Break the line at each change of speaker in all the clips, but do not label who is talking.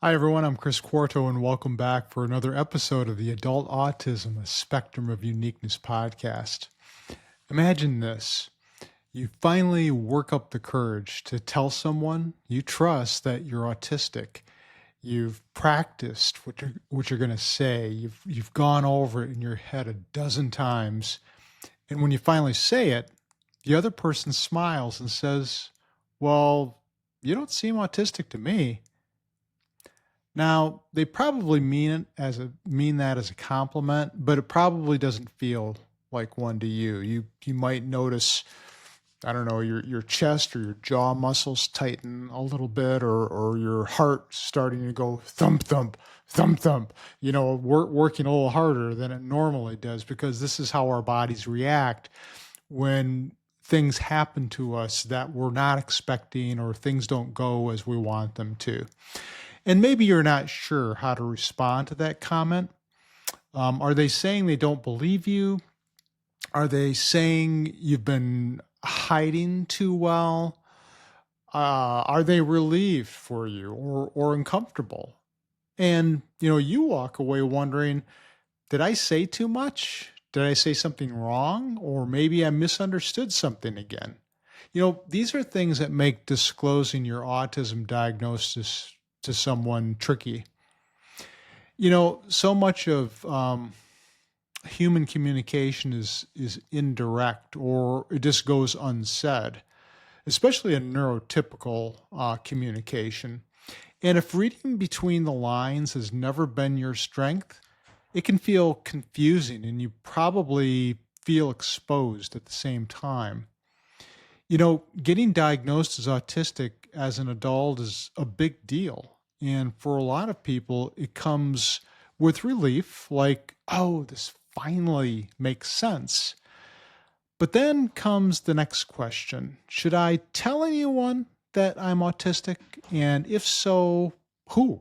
Hi, everyone. I'm Chris Quarto, and welcome back for another episode of the Adult Autism, a Spectrum of Uniqueness podcast. Imagine this. You finally work up the courage to tell someone you trust that you're autistic. You've practiced what you're going to say. You've gone over it in your head a dozen times. And when you finally say it, the other person smiles and says, "Well, you don't seem autistic to me." Now, they probably mean that as a compliment, but it probably doesn't feel like one to you. You might notice, I don't know, your chest or your jaw muscles tighten a little bit, or your heart starting to go thump thump thump thump. Working a little harder than it normally does, because this is how our bodies react when things happen to us that we're not expecting, or things don't go as we want them to. And maybe you're not sure how to respond to that comment. Are they saying they don't believe you? Are they saying you've been hiding too well? Are they relieved for you, or uncomfortable? And you walk away wondering, did I say too much? Did I say something wrong? Or maybe I misunderstood something again. These are things that make disclosing your autism diagnosis to someone tricky. So much of human communication is indirect, or it just goes unsaid, especially in neurotypical communication. And if reading between the lines has never been your strength, it can feel confusing, and you probably feel exposed at the same time. Getting diagnosed as autistic as an adult is a big deal. And for a lot of people, it comes with relief, like, oh, this finally makes sense. But then comes the next question. Should I tell anyone that I'm autistic? And if so, who?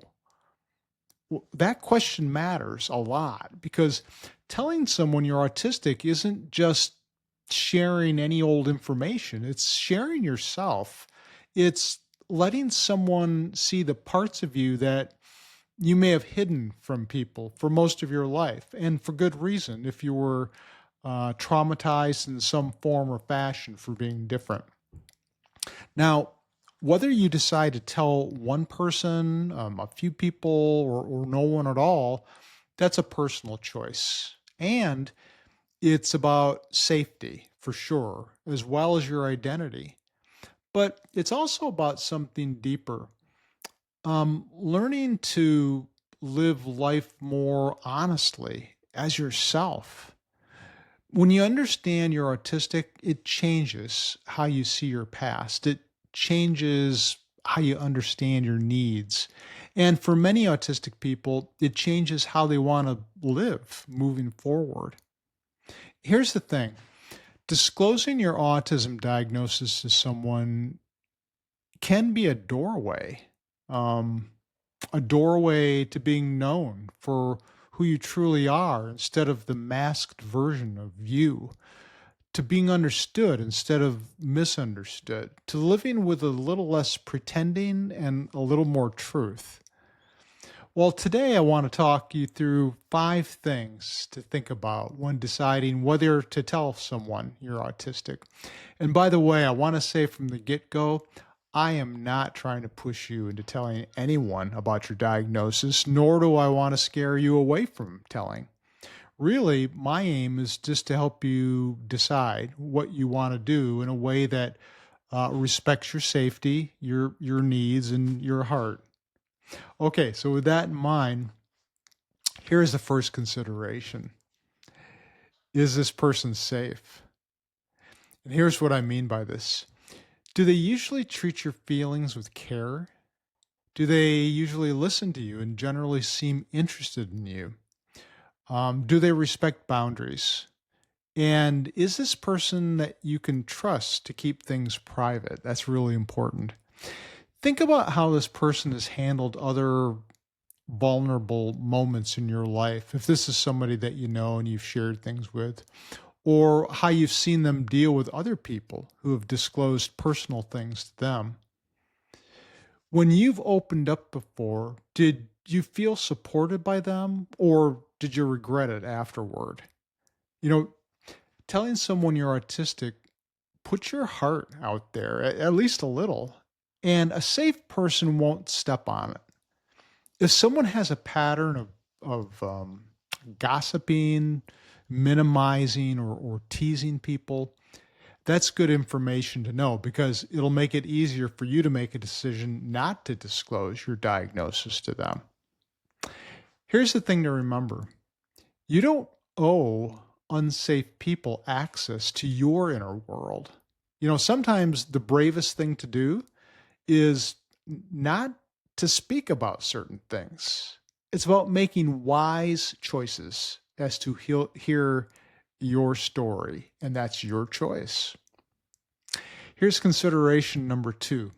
Well, that question matters a lot, because telling someone you're autistic isn't just sharing any old information, it's sharing yourself. It's letting someone see the parts of you that you may have hidden from people for most of your life, and for good reason, if you were traumatized in some form or fashion for being different. Now, whether you decide to tell one person, a few people, or no one at all, that's a personal choice. And it's about safety for sure, as well as your identity. But it's also about something deeper. Learning to live life more honestly as yourself. When you understand you're autistic, it changes how you see your past. It changes how you understand your needs. And for many autistic people, it changes how they want to live moving forward. Here's the thing. Disclosing your autism diagnosis to someone can be um, a doorway to being known for who you truly are instead of the masked version of you, to being understood instead of misunderstood, to living with a little less pretending and a little more truth. Well, today I want to talk you through 5 things to think about when deciding whether to tell someone you're autistic. And by the way, I want to say from the get go, I am not trying to push you into telling anyone about your diagnosis, nor do I want to scare you away from telling. Really, my aim is just to help you decide what you want to do in a way that respects your safety, your needs, and your heart. Okay, so with that in mind, here's the first consideration. Is this person safe? And here's what I mean by this. Do they usually treat your feelings with care? Do they usually listen to you and generally seem interested in you? Do they respect boundaries? And is this person that you can trust to keep things private? That's really important. Think about how this person has handled other vulnerable moments in your life, if this is somebody that you know and you've shared things with, or how you've seen them deal with other people who have disclosed personal things to them. When you've opened up before, did you feel supported by them or did you regret it afterward? You know, telling someone you're autistic, put your heart out there, at least a little, and a safe person won't step on it. If someone has a pattern of gossiping, minimizing, or teasing people, that's good information to know because it'll make it easier for you to make a decision not to disclose your diagnosis to them. Here's the thing to remember: you don't owe unsafe people access to your inner world. Sometimes the bravest thing to do is not to speak about certain things. It's about making wise choices as to hear your story, and that's your choice. Here's consideration number 2.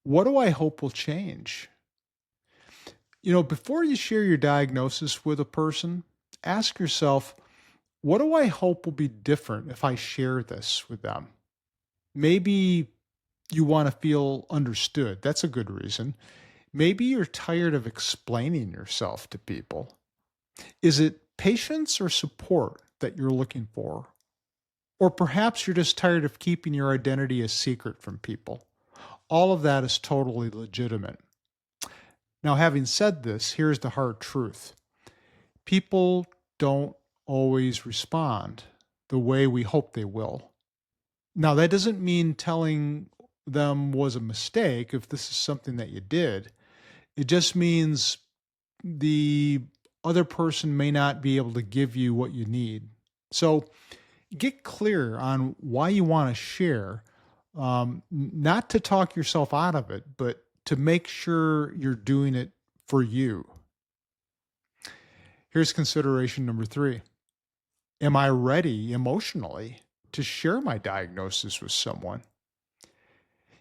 What do I hope will change? Before you share your diagnosis with a person, ask yourself, what do I hope will be different if I share this with them? Maybe you want to feel understood. That's a good reason. Maybe you're tired of explaining yourself to people. Is it patience or support that you're looking for? Or perhaps you're just tired of keeping your identity a secret from people. All of that is totally legitimate. Now, having said this, here's the hard truth: people don't always respond the way we hope they will. Now, that doesn't mean telling them was a mistake if this is something that you did. It just means the other person may not be able to give you what you need. So get clear on why you want to share, not to talk yourself out of it, but to make sure you're doing it for you. Here's consideration number 3. Am I ready emotionally to share my diagnosis with someone?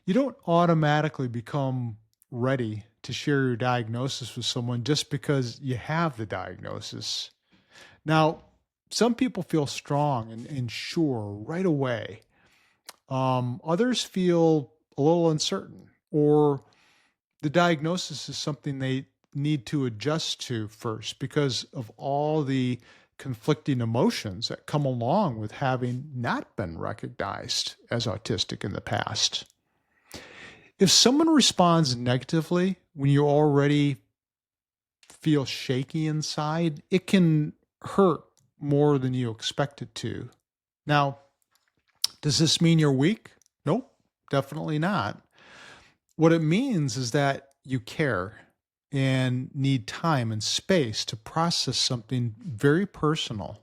You don't automatically become ready to share your diagnosis with someone just because you have the diagnosis. Now, some people feel strong and sure right away. Others feel a little uncertain, or the diagnosis is something they need to adjust to first because of all the conflicting emotions that come along with having not been recognized as autistic in the past. If someone responds negatively when you already feel shaky inside, it can hurt more than you expect it to. Now, does this mean you're weak? Nope, definitely not. What it means is that you care and need time and space to process something very personal.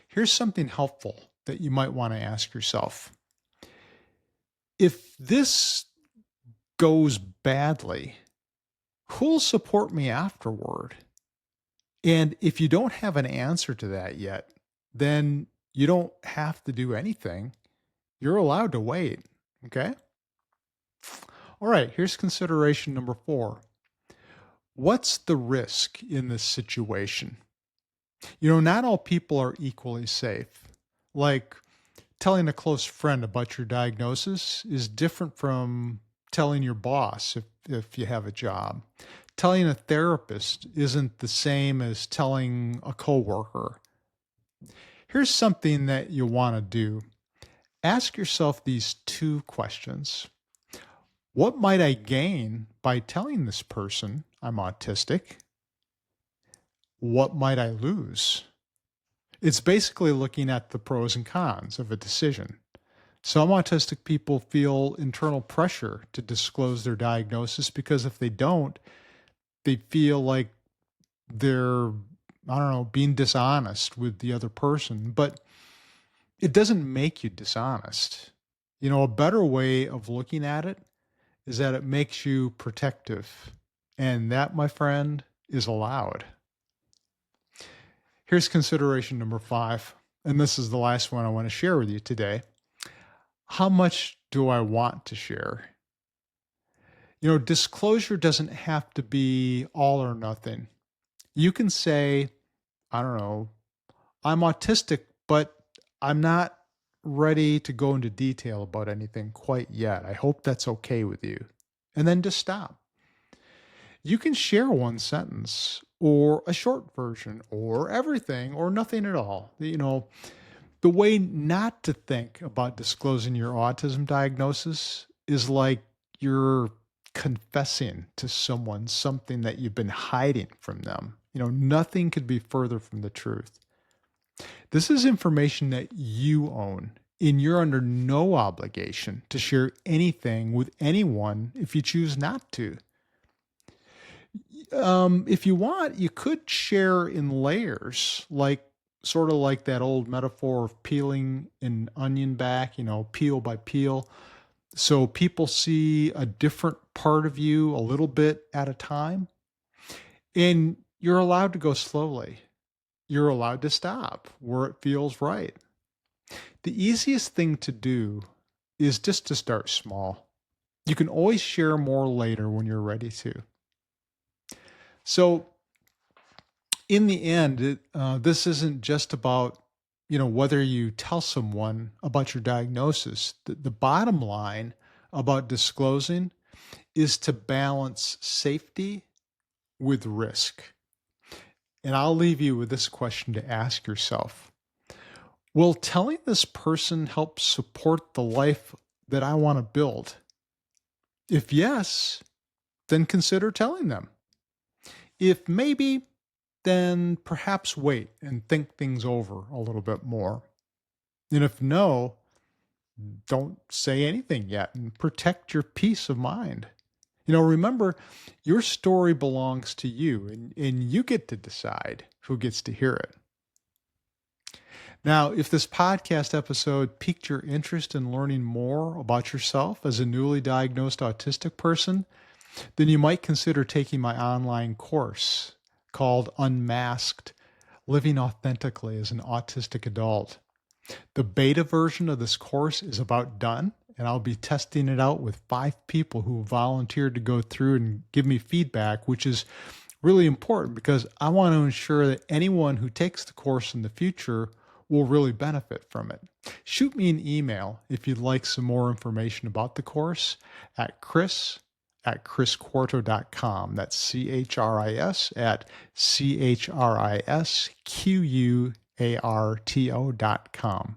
Here's something helpful that you might want to ask yourself: if this goes badly, who'll support me afterward? And if you don't have an answer to that yet, then you don't have to do anything. You're allowed to wait. Okay. All right. Here's consideration number 4. What's the risk in this situation? Not all people are equally safe. Like, telling a close friend about your diagnosis is different from telling your boss if you have a job. Telling a therapist isn't the same as telling a coworker. Here's something that you want to do. Ask yourself these 2 questions. What might I gain by telling this person I'm autistic? What might I lose? It's basically looking at the pros and cons of a decision. Some autistic people feel internal pressure to disclose their diagnosis because if they don't, they feel like they're, I don't know, being dishonest with the other person. But it doesn't make you dishonest. A better way of looking at it is that it makes you protective. And that, my friend, is allowed. Here's consideration number 5. And this is the last one I want to share with you today. How much do I want to share? Disclosure doesn't have to be all or nothing. You can say, I don't know, I'm autistic, but I'm not ready to go into detail about anything quite yet. I hope that's okay with you. and then just stop. You can share one sentence or a short version or everything or nothing at all. The way not to think about disclosing your autism diagnosis is like you're confessing to someone something that you've been hiding from them. Nothing could be further from the truth. This is information that you own, and you're under no obligation to share anything with anyone if you choose not to. If you want, you could share in layers, like sort of like that old metaphor of peeling an onion back, peel by peel. So people see a different part of you a little bit at a time. And you're allowed to go slowly. You're allowed to stop where it feels right. The easiest thing to do is just to start small. You can always share more later when you're ready to. So, in the end, this isn't just about whether you tell someone about your diagnosis. The bottom line about disclosing is to balance safety with risk. And I'll leave you with this question to ask yourself. Will telling this person help support the life that I want to build? If yes, then consider telling them. If maybe, then perhaps wait and think things over a little bit more. And if no, don't say anything yet and protect your peace of mind. Remember, your story belongs to you, and you get to decide who gets to hear it. Now, if this podcast episode piqued your interest in learning more about yourself as a newly diagnosed autistic person, then you might consider taking my online course called Unmasked: Living Authentically as an Autistic Adult. The beta version of this course is about done, and I'll be testing it out with 5 people who volunteered to go through and give me feedback, which is really important because I want to ensure that anyone who takes the course in the future will really benefit from it. Shoot me an email if you'd like some more information about the course at chris@chrisquarto.com. That's CHRIS at CHRISQUARTO.com.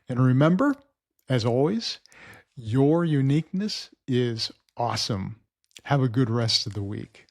And remember, as always, your uniqueness is awesome. Have a good rest of the week.